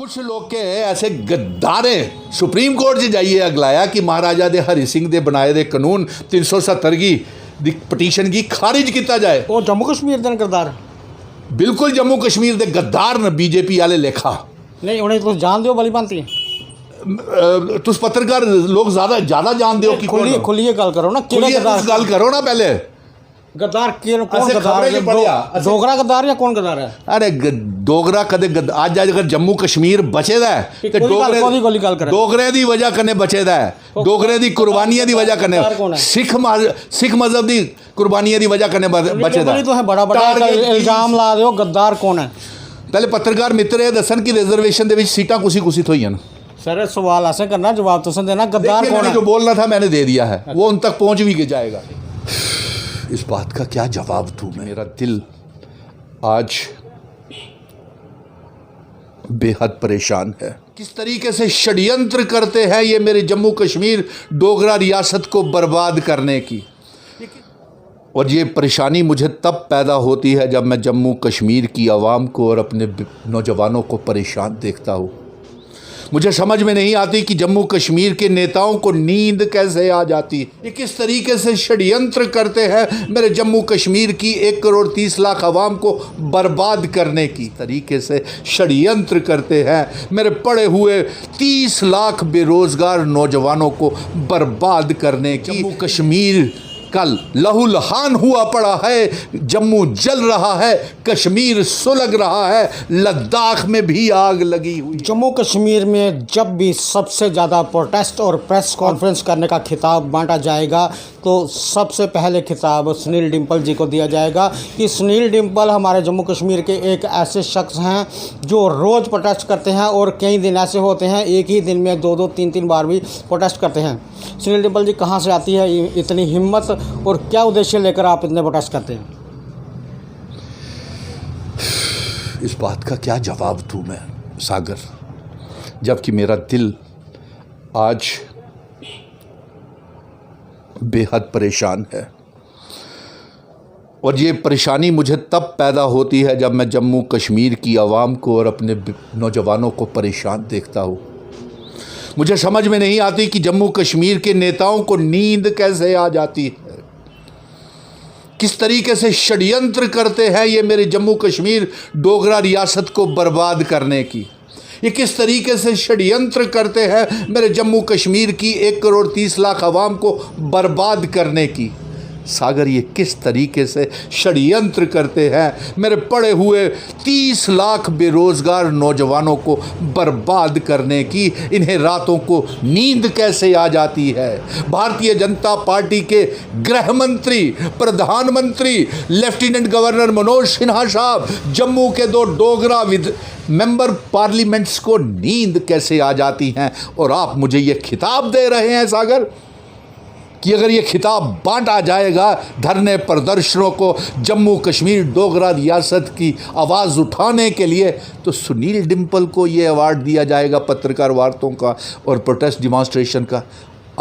कुछ लोग के ऐसे गद्दारे सुप्रीम कोर्ट 'ਚ जाइए अगलाया कि महाराजा दे हरि सिंह दे बनाए दे कानून 370 की पटीशन की खारिज किया जाए। वो जम्मू कश्मीर दे गद्दार बिल्कुल जम्मू कश्मीर दे गद्दार न बीजेपी वाले लेखा नहीं उन्हें तुम जान दो भली भांति तुस पत्रकार लोग ज़्यादा जान दो कि खुली खुली गल करो ना किहड़े गद्दार गल करो ना पहले गद्दार कौन ऐसे गद्दार खबरें है जो पढ़िया, डोगरा गद्दार या कौन गद्दार है अरे डोगरा कदे आज अगर जम्मू कश्मीर बचे दा है ते कोई गल करे डोगरे दी वजह कन्नै बचे दा है डोगरे दी कुर्बानियां दी वजह कन्नै सिख मजहब दी कुर्बानियां दी वजह कन्नै बचे दा तो है बड़ा बड़ा इल्जाम ला दो गद्दार कौन है पहले पत्रकार मित्र ये दसन कि रिजर्वेशन दे विच सीटां कुसी थोईयां सर सवाल ऐसे करना जवाब तुसें देना गद्दार कौन है जो बोलना था मैंने दे दिया है वो उन तक पहुंच भी जाएगा। इस बात का क्या जवाब दूं मैं, मेरा दिल आज बेहद परेशान है। किस तरीके से षड्यंत्र करते हैं ये मेरे जम्मू कश्मीर डोगरा रियासत को बर्बाद करने की। और ये परेशानी मुझे तब पैदा होती है जब मैं जम्मू कश्मीर की आवाम को और अपने नौजवानों को परेशान देखता हूँ। मुझे समझ में नहीं आती कि जम्मू कश्मीर के नेताओं को नींद कैसे आ जाती है। ये किस तरीके से षड्यंत्र करते हैं मेरे जम्मू कश्मीर की 1 करोड़ 30 लाख आवाम को बर्बाद करने की तरीके से षड्यंत्र करते हैं मेरे पड़े हुए 30 लाख बेरोजगार नौजवानों को बर्बाद करने की। जम्मू कश्मीर कल लहूलुहान हुआ पड़ा है, जम्मू जल रहा है, कश्मीर सुलग रहा है, लद्दाख में भी आग लगी हुई। जम्मू कश्मीर में जब भी सबसे ज़्यादा प्रोटेस्ट और प्रेस कॉन्फ्रेंस करने का खिताब बांटा जाएगा तो सबसे पहले खिताब सुनील डिम्पल जी को दिया जाएगा कि सुनील डिम्पल हमारे जम्मू कश्मीर के एक ऐसे शख्स हैं जो रोज़ प्रोटेस्ट करते हैं और कई दिन ऐसे होते हैं एक ही दिन में 2-2 3-3 बार भी प्रोटेस्ट करते हैं। सुनील डिम्पल जी कहाँ से आती है इतनी हिम्मत और क्या उद्देश्य लेकर आप इतने प्रोटेस्ट करते हैं? इस बात का क्या जवाब दूं मैं सागर, जबकि मेरा दिल आज बेहद परेशान है। और ये परेशानी मुझे तब पैदा होती है जब मैं जम्मू कश्मीर की आवाम को और अपने नौजवानों को परेशान देखता हूँ। मुझे समझ में नहीं आती कि जम्मू कश्मीर के नेताओं को नींद कैसे आ जाती है। किस तरीके से षड्यंत्र करते हैं ये मेरे जम्मू कश्मीर डोगरा रियासत को बर्बाद करने की। ये किस तरीके से षड्यंत्र करते हैं मेरे जम्मू कश्मीर की 1 करोड़ 30 लाख आवाम को बर्बाद करने की। सागर ये किस तरीके से षड्यंत्र करते हैं मेरे पड़े हुए 30 लाख बेरोजगार नौजवानों को बर्बाद करने की। इन्हें रातों को नींद कैसे आ जाती है। भारतीय जनता पार्टी के गृह मंत्री, प्रधानमंत्री, लेफ्टिनेंट गवर्नर मनोज सिन्हा साहब, जम्मू के 2 डोगरा मेंबर पार्लियामेंट्स को नींद कैसे आ जाती हैं और आप मुझे ये खिताब दे रहे हैं सागर कि अगर ये खिताब बांटा जाएगा धरने प्रदर्शनों को जम्मू कश्मीर डोगरा रियासत की आवाज़ उठाने के लिए तो सुनील डिम्पल को ये अवार्ड दिया जाएगा पत्रकार वार्तों का और प्रोटेस्ट डिमॉन्स्ट्रेशन का।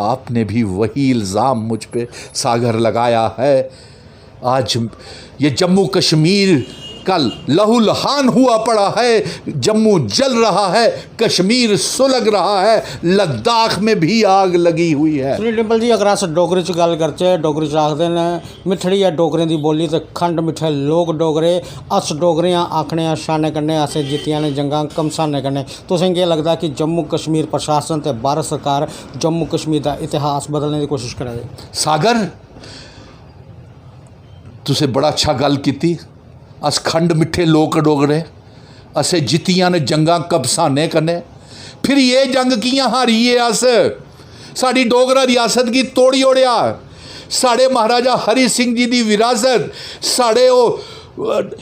आपने भी वही इल्ज़ाम मुझ पे सागर लगाया है। आज ये जम्मू कश्मीर कल लहूलुहान हुआ पड़ा है, जम्मू जल रहा है, कश्मीर सुलग रहा है, लद्दाख में भी आग लगी हुई है। सुनील डिम्पल जी अगर अस डोगरी च गल करचे डोगरी च आखदे ने मिठड़ी है डोगरें दी बोली ते खंड मिठे लोग डोगरे अस डोगरियां आखने शाने कन्नै असें जित्तियां ने जंगां कमसाने कन्नै। तुसें केह् लगदा कि जम्मू कश्मीर प्रशासन ते भारत सरकार जम्मू कश्मीर दा इतिहास बदलने की कोशिश करा दे? सागर तुसें बड़ा अच्छा गल कीती। अस खंड मिठे लोग डोगरे असें जित्तियां ने जंगां कबसाने कन्नै। फिर ये जंग कियां हारीए अस? साड़ी डोगरा रियासत की तोड़ी ओड़िया। साढ़े महाराजा हरि सिंह जी की विरासत, साढ़े वो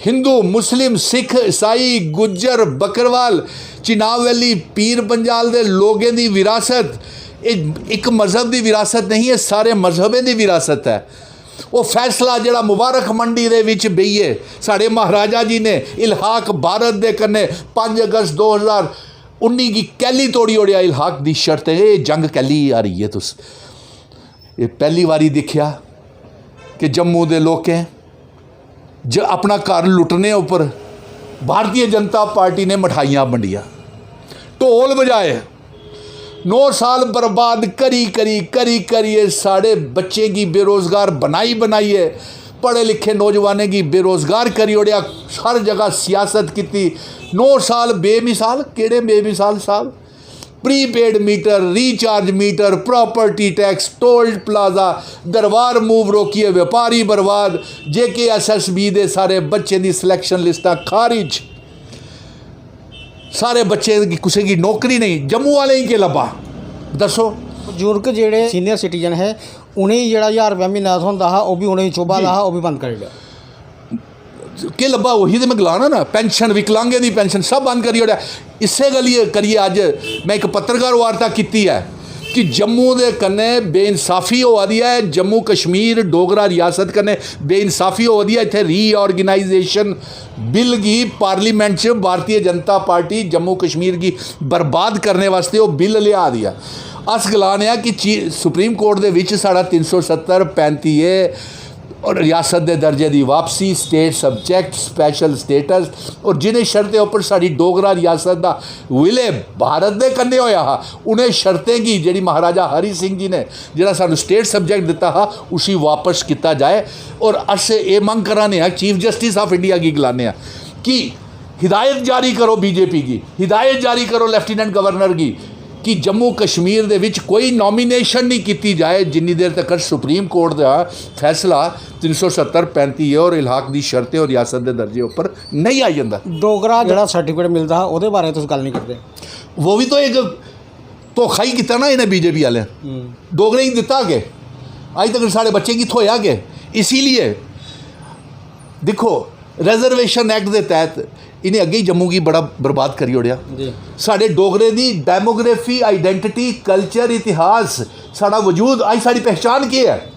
हिंदू मुस्लिम सिख ईसाई गुज्जर बकरवाल चिनाब वैली पीर पंजाल दे लोगों की विरासत एक मजहब की विरासत नहीं है, सारे मजहबें की विरासत है। वो फैसला जड़ा मुबारक मंडी दे विच बेइए साढ़े महाराजा जी ने इलहाक भारत दे कन्ने 5 अगस्त 2019 की कैली तोड़ी ओड़िया। इलहाक दी शर्त है ये जंग कैली आ रही है। तुस ये पहली बारी दिखिया कि जम्मू दे लोकें अपना घर लुटने उपर भारतीय जनता पार्टी ने मिठाइयां बंडिया। ढोल बजाए 9 साल बर्बाद करी साढ़े बच्चे की बेरोज़गार बनाई है, पढ़े लिखे नौजवानों की बेरोज़गार करी ओड़िया, हर जगह सियासत की। 9 साल बेमिसाल, केड़े बेमिसाल साहब, prepaid meter, recharge meter, property tax, toll plaza, Darbar move रोकिए, व्यापारी बर्बाद, JKSSB दे सारे बच्चे दी सिलेक्शन लिस्टां खारिज, सारे बच्चे की किसी की नौकरी नहीं, जम्मू वाले ही के लब्भा दसो। बुजुर्ग जेड़े सीनियर सिटीजन है उन्हें जेड़ा 1000 रुपया महीना होंदा हा वो भी उन्हें चोबा दा हा वो भी बंद कर दिया के लब्भा, वही तो मैं गलाना ना, पेंशन विकलांगे दी पेंशन सब बंद करी ओड़िया। इसे गलिए करिए अज मैं एक पत्रकार वार्ता की है कि जम्मू दे कन्ने बेइंसाफी होआ दी है, जम्मू कश्मीर डोगरा रियासत कन्ने बेइंसाफी होआ दी है। इत्थे रीऑर्गेनाइजेशन बिल की पार्लीमेंट च भारतीय जनता पार्टी जम्मू कश्मीर की बर्बाद करने वास्ते वो बिल लिया दिया। अस गलाने आ कि सुप्रीम कोर्ट दे विच साढ़ा 370-35 और रियासत के दर्जे की वापसी, स्टेट सब्जैक्ट स्पैशल स्टेटस, और जिन्हें शर्तें उपर साड़ी डोगरा रियासत का विलय भारत के कन्ने होया हा, उन्हें शर्तें की जी महाराजा हरि सिंह जी ने जो सानू स्टेट सब्जैक्ट दिता हा उसी वापस किया जाए। और अस ये मंग कराने चीफ जस्टिस ऑफ इंडिया की गलाने कि हिदायत जारी करो, BJP की हिदायत जारी करो लेफ्टिनेंट गवर्नर की कि जम्मू कश्मीर दे विच कोई नॉमीनेशन नहीं की जाए जिन्नी देर तक सुप्रीम कोर्ट का फैसला 370-35 और इलाक की शर्तें और रियासत के दर्जे उपर नहीं आई जाता। डोगरा जो सर्टिफिकेट मिलता है वो बारे तुम गल नहीं करते, वो भी तो एक धोखा ही किया ना इन्हें BJP वाले, डोगरे ही दिता के अज तक साढ़े बच्चे की थोया के। इसीलिए देखो रिजर्वेशन एक्ट के तहत इन्हें अगे ही जम्मू की बड़ा बर्बाद करी ओड़िया। साढ़े डोगरे की डेमोग्राफी, आइडेंटिटी, कल्चर, इतिहास, साड़ा वजूद, अज साड़ी पहचान क्या है,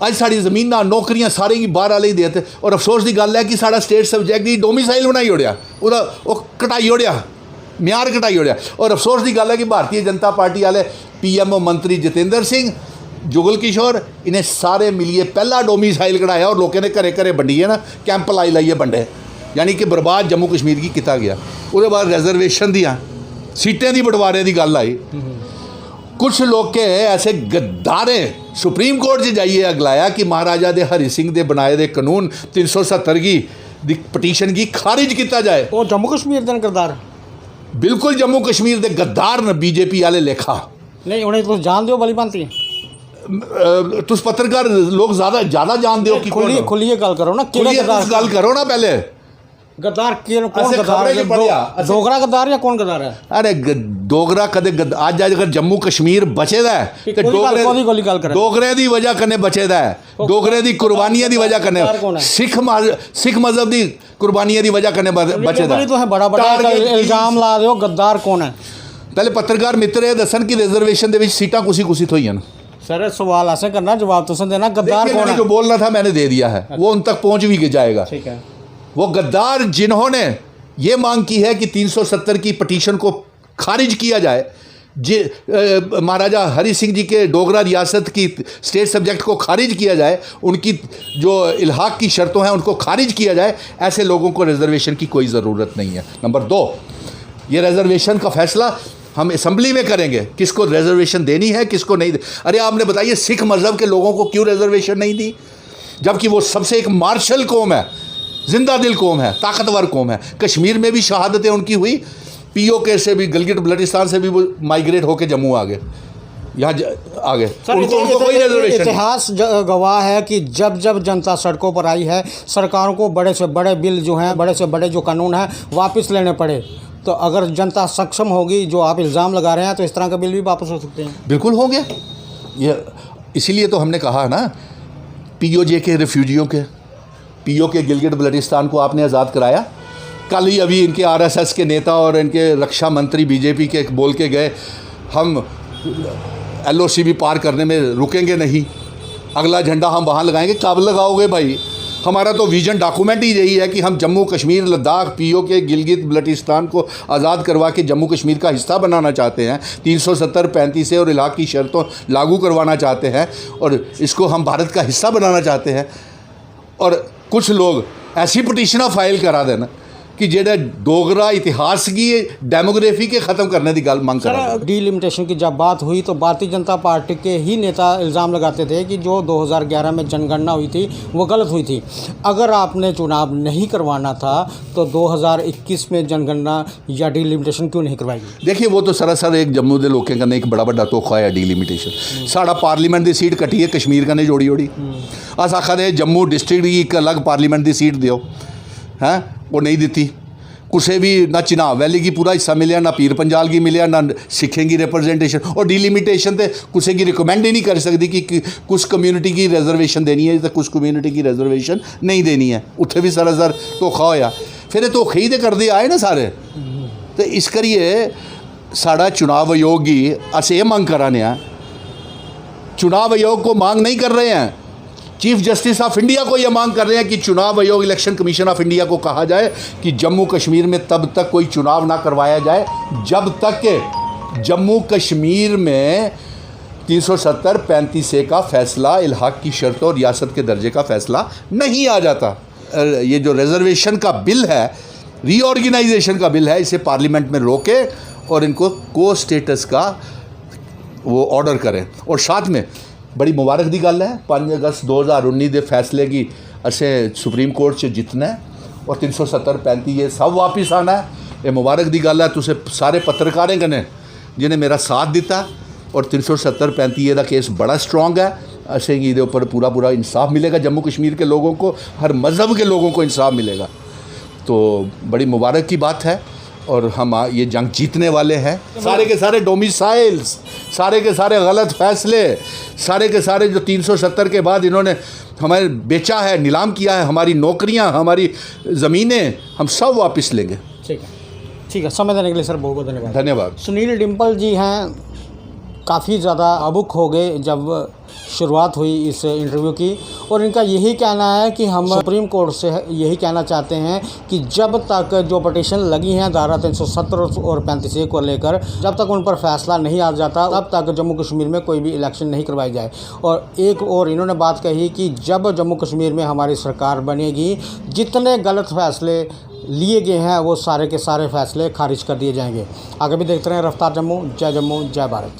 अज साड़ी जमीनां नौकरियां सारे की बाहर वाले ही देते। और अफसोस की गल है कि साड़ा स्टेट सब्जैक्ट की डोमिसाइल बनाई ओड़िया, वो कटाई ओड़िया, म्यार कटाई ओड़िया। और अफसोस की गल है कि भारतीय जनता पार्टी वाले PMO मंत्री जितेंद्र सिंह, जुगल किशोर, इन्हें सारे मिलिए पहला डोमिसाइल कढ़ाया और लोगों ने घरे घरे बंडिए ना, कैंप लाइए बंडे, यानी कि बर्बाद जम्मू कश्मीर की किया गया। उसके बाद रिजर्वेशन दियाँ सीटें की बंटवारे की गल आई, कुछ लोग के ऐसे गद्दारे सुप्रीम कोर्ट से जाइए अगलाया कि महाराजा दे हरि सिंह दे बनाए दे कानून 370 की पटीशन की खारिज किया जाए। वो जम्मू कश्मीर के गद्दार, बिल्कुल जम्मू कश्मीर के गद्दार न BJP वाले लेखा नहीं, उन्हें तुम जान दो भली भांति, तुस पत्रकार लोग ज़्यादा जान दो कि खुलिए गल करो ना, गल करो ना पहले गद्दार कौन गद्दार है, डोगरा गद्दार या कौन गद्दार है? अरे डोगरा कदे अज अगर जम्मू कश्मीर बचे दा है तो डोगरे की वजह कन्ने बचे दा है, डोगरे की कुर्बानियां की वजह कन्ने, सिख मजहब की कुर्बानियां की वजह कन्ने बचे दा है। तो बड़ा बड़ा इल्जाम ला रहे हो, गद्दार कौन है? पहले पत्रकार मित्र ये दसन कि रिजर्वेशन के सीटां कुसी थोई न। सर सवाल ऐसे करना, जवाब तो देना, गद्दार कौन है? जो बोलना था मैंने दे दिया है, वो उन तक पहुंच भी जाएगा। ठीक है, वो गद्दार जिन्होंने ये मांग की है कि 370 की पटीशन को खारिज किया जाए, महाराजा हरि सिंह जी के डोगरा रियासत की स्टेट सब्जेक्ट को खारिज किया जाए, उनकी जो इल्हाक की शर्तों हैं उनको खारिज किया जाए, ऐसे लोगों को रिजर्वेशन की कोई ज़रूरत नहीं है। नंबर 2, ये रिजर्वेशन का फैसला हम असम्बली में करेंगे, किसको रिजर्वेशन देनी है किसको नहीं। अरे आपने बताइए सिख मज़हब के लोगों को क्यों रिजर्वेशन नहीं दी, जबकि वो सबसे एक मार्शल कौम है, जिंदा दिल कौम है, ताकतवर कौम है। कश्मीर में भी शहादतें उनकी हुई, POK से भी, गिलगित बल्टिस्तान से भी वो माइग्रेट होकर जम्मू आ गए, यहाँ आ गए। उनको कोई रिजर्वेशन। इतिहास गवाह है कि जब जब जनता सड़कों पर आई है, सरकारों को बड़े से बड़े बिल जो हैं, बड़े से बड़े जो कानून हैं वापस लेने पड़े। तो अगर जनता सक्षम होगी, जो आप इल्ज़ाम लगा रहे हैं, तो इस तरह के बिल भी वापस हो सकते हैं। बिल्कुल होंगे, ये इसीलिए तो हमने कहा ना, POJ के रिफ्यूजियों के, POK गिलगित बल्टिस्तान को आपने आज़ाद कराया। कल ही अभी इनके RSS के नेता और इनके रक्षा मंत्री BJP के बोल के गए, हम LOC भी पार करने में रुकेंगे नहीं, अगला झंडा हम वहाँ लगाएंगे। कब लगाओगे भाई? हमारा तो विजन डॉक्यूमेंट ही यही है कि हम जम्मू कश्मीर, लद्दाख, POK गिलगित बल्टिस्तान को आज़ाद करवा के जम्मू कश्मीर का हिस्सा बनाना चाहते हैं, 370-35 से और इलाक़ की शर्तों लागू करवाना चाहते हैं, और इसको हम भारत का हिस्सा बनाना चाहते हैं। और कुछ लोग ऐसी पटिशनां फाइल करा देना कि जेड़ा डोगरा इतिहास की डेमोग्राफी के ख़त्म करने की गल मंग कर रहा है। सर डीलिमिटेशन की जब बात हुई तो भारतीय जनता पार्टी के ही नेता इल्ज़ाम लगाते थे कि जो 2011 में जनगणना हुई थी वो गलत हुई थी। अगर आपने चुनाव नहीं करवाना था तो 2021 में जनगणना या डीलिमिटेशन क्यों नहीं करवाई? देखिए वो तो सरासर एक जम्मू के लोगों का एक बड़ा बड़ा धोखा है डीलिमिटेशन। साड़ा पार्लीमेंट की सीट कटी है कश्मीर का नहीं जोड़ी अस आखा दे जम्मू डिस्ट्रिक्ट की एक अलग पार्लीमेंट की सीट दियो हैं वो नहीं दी। कुछ भी ना चिनाब वैली की पूरा हिस्सा मिले ना पीर पंजाल की मिले ना सिखें की रिप्रजेंटेशन और डीलिमिटेशन तो कुछ की रिकमेंड ही नहीं कर सकती कि कुछ कम्यूनिटी की रिजर्वेशन देनी है तो कुछ कम्यूनिटी की रिजर्वेशन नहीं देनी है। उत्थे भी सरासर धोखा होया। फिर धोखे ही तो करते आए ना सारे। तो इस करिए साड़ा चुनाव आयोग ही अस ये मांग कराने चुनाव आयोग को मांग नहीं कर रहे हैं, चीफ जस्टिस ऑफ इंडिया को यह मांग कर रहे हैं कि चुनाव आयोग इलेक्शन कमीशन ऑफ इंडिया को कहा जाए कि जम्मू कश्मीर में तब तक कोई चुनाव ना करवाया जाए जब तक के जम्मू कश्मीर में 370-35 का फैसला इल्हाक की शर्तों और रियासत के दर्जे का फैसला नहीं आ जाता। ये जो रिजर्वेशन का बिल है, रीऑर्गेनाइजेशन का बिल है, इसे पार्लियामेंट में रोके और इनको को स्टेटस का वो ऑर्डर करें। और साथ में बड़ी मुबारक दी गल है 5 अगस्त 2019 के फैसले की असे सुप्रीम कोर्ट से जितना है और 370-35 ये सब वापस आना है। ये मुबारक दी गल है तुसे सारे पत्रकारें कने जिन्हें मेरा साथ दिता और 370-35 ये दा केस बड़ा स्ट्रॉन्ग है। असें ये ऊपर पूरा इंसाफ मिलेगा जम्मू कश्मीर के लोगों को, हर मज़हब के लोगों को इंसाफ मिलेगा। तो बड़ी मुबारक की बात है और हम ये जंग जीतने वाले हैं। सारे के सारे डोमिसाइल्स, सारे के सारे गलत फैसले, सारे के सारे जो 370 के बाद इन्होंने हमें बेचा है, नीलाम किया है, हमारी नौकरियां, हमारी ज़मीनें, हम सब वापस लेंगे। ठीक है, समय देने के लिए सर बहुत बहुत धन्यवाद। धन्यवाद। सुनील डिम्पल जी हैं काफ़ी ज़्यादा भावुक हो गए जब शुरुआत हुई इस इंटरव्यू की और इनका यही कहना है कि हम सुप्रीम कोर्ट से यही कहना चाहते हैं कि जब तक जो पटिशन लगी हैं धारा 370 और 35 को लेकर जब तक उन पर फैसला नहीं आ जाता तब तक जम्मू कश्मीर में कोई भी इलेक्शन नहीं करवाई जाए। और एक और इन्होंने बात कही कि जब जम्मू कश्मीर में हमारी सरकार बनेगी जितने गलत फैसले लिए गए हैं वो सारे के सारे फैसले खारिज कर दिए जाएंगे। आगे भी देखते रहें रफ्तार जम्मू, जय भारत।